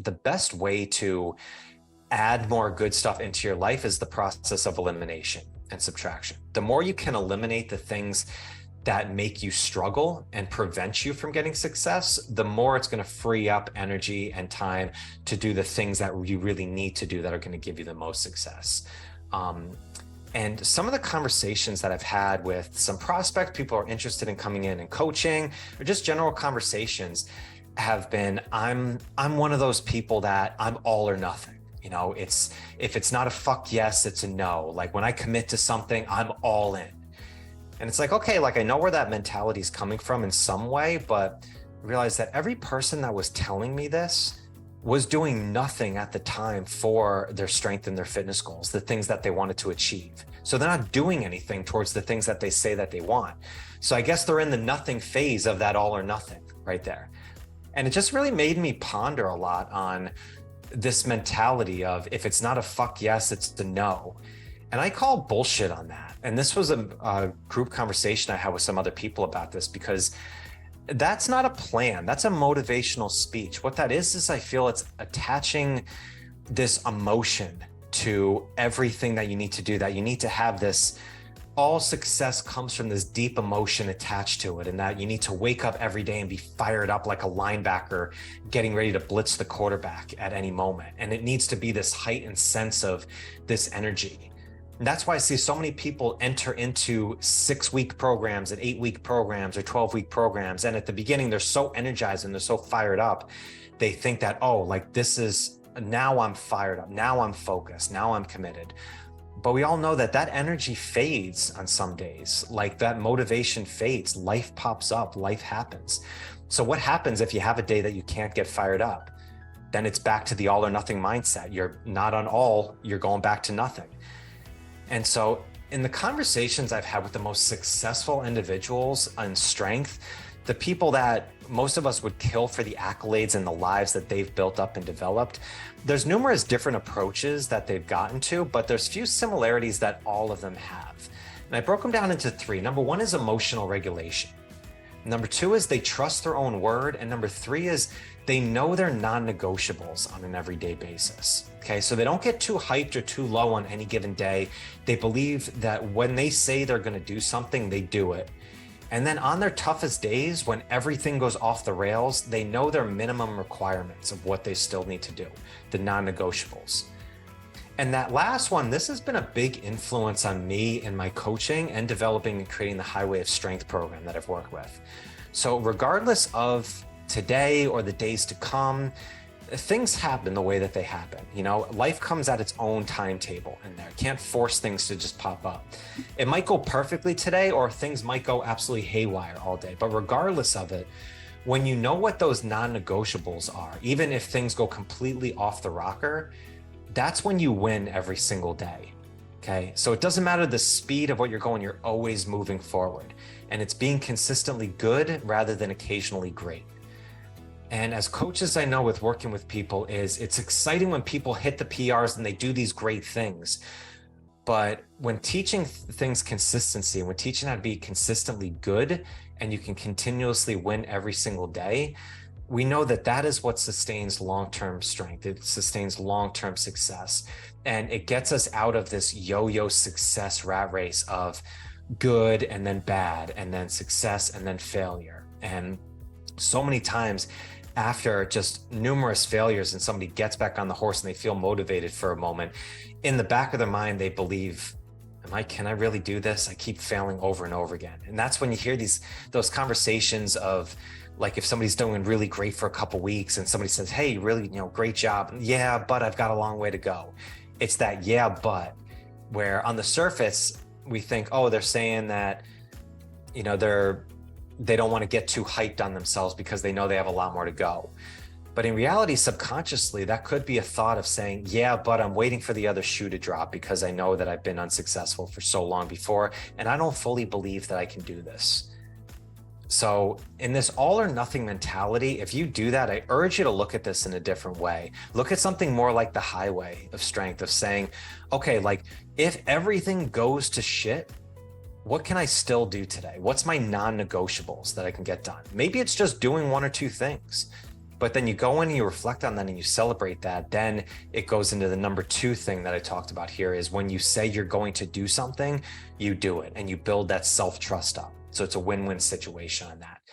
the best way to add more good stuff into your life is the process of elimination and subtraction. The more you can eliminate the things that make you struggle and prevent you from getting success, the more it's going to free up energy and time to do the things that you really need to do that are going to give you the most success. And some of the conversations that I've had with some prospect people who are interested in coming in and coaching, or just general conversations, have been, I'm one of those people that I'm all or nothing. You know, if it's not a fuck yes, it's a no. Like when I commit to something, I'm all in. And it's like, okay, like I know where that mentality is coming from in some way, but I realized that every person that was telling me this was doing nothing at the time for their strength and their fitness goals, the things that they wanted to achieve. So they're not doing anything towards the things that they say that they want. So I guess they're in the nothing phase of that all or nothing right there. And it just really made me ponder a lot on this mentality of if it's not a fuck yes, it's a no. And I call bullshit on that. And this was a group conversation I had with some other people about this, because that's not a plan. That's a motivational speech. What that is I feel it's attaching this emotion to everything that you need to do, that you need to have this, all success comes from this deep emotion attached to it, and that you need to wake up every day and be fired up like a linebacker getting ready to blitz the quarterback at any moment. And it needs to be this heightened sense of this energy. And that's why I see so many people enter into 6-week programs and 8-week programs or 12-week programs. And at the beginning, they're so energized and they're so fired up. They think that, oh, like this is, now I'm fired up. Now I'm focused. Now I'm committed. But we all know that that energy fades on some days. Like that motivation fades. Life pops up. Life happens. So what happens if you have a day that you can't get fired up? Then it's back to the all or nothing mindset. You're not on all, you're going back to nothing. And so in the conversations I've had with the most successful individuals on strength, the people that most of us would kill for the accolades and the lives that they've built up and developed, there's numerous different approaches that they've gotten to, but there's few similarities that all of them have. And I broke them down into 3. Number 1 is emotional regulation. Number 2 is they trust their own word. And number 3 is they know their non-negotiables on an everyday basis. Okay, so they don't get too hyped or too low on any given day. They believe that when they say they're going to do something, they do it. And then on their toughest days, when everything goes off the rails, they know their minimum requirements of what they still need to do, the non-negotiables. And that last one, this has been a big influence on me in my coaching and developing and creating the Highway of Strength program that I've worked with. So regardless of today or the days to come, things happen the way that they happen. You know, life comes at its own timetable in there. Can't force things to just pop up. It might go perfectly today, or things might go absolutely haywire all day. But regardless of it, when you know what those non-negotiables are, even if things go completely off the rocker, that's when you win every single day. Okay, so it doesn't matter the speed of what you're going, you're always moving forward. And it's being consistently good rather than occasionally great. And as coaches, I know with working with people is it's exciting when people hit the PRs and they do these great things. But when teaching things consistency, when teaching how to be consistently good and you can continuously win every single day, we know that that is what sustains long-term strength. It sustains long-term success. And it gets us out of this yo-yo success rat race of good and then bad and then success and then failure. And so many times after just numerous failures and somebody gets back on the horse and they feel motivated for a moment, in the back of their mind, they believe, can I really do this? I keep failing over and over again. And that's when you hear those conversations of, like, if somebody's doing really great for a couple weeks and somebody says, hey, really, great job. Yeah, but I've got a long way to go. It's that yeah, but, where on the surface, we think, oh, they're saying that, they don't want to get too hyped on themselves because they know they have a lot more to go. But in reality, subconsciously, that could be a thought of saying, yeah, but I'm waiting for the other shoe to drop because I know that I've been unsuccessful for so long before, and I don't fully believe that I can do this. So in this all or nothing mentality, if you do that, I urge you to look at this in a different way. Look at something more like the highway of strength, of saying, okay, like if everything goes to shit, what can I still do today? What's my non-negotiables that I can get done? Maybe it's just doing 1 or 2 things. But then you go in and you reflect on that and you celebrate that. Then it goes into the number 2 thing that I talked about here is when you say you're going to do something, you do it and you build that self-trust up. So it's a win-win situation on that.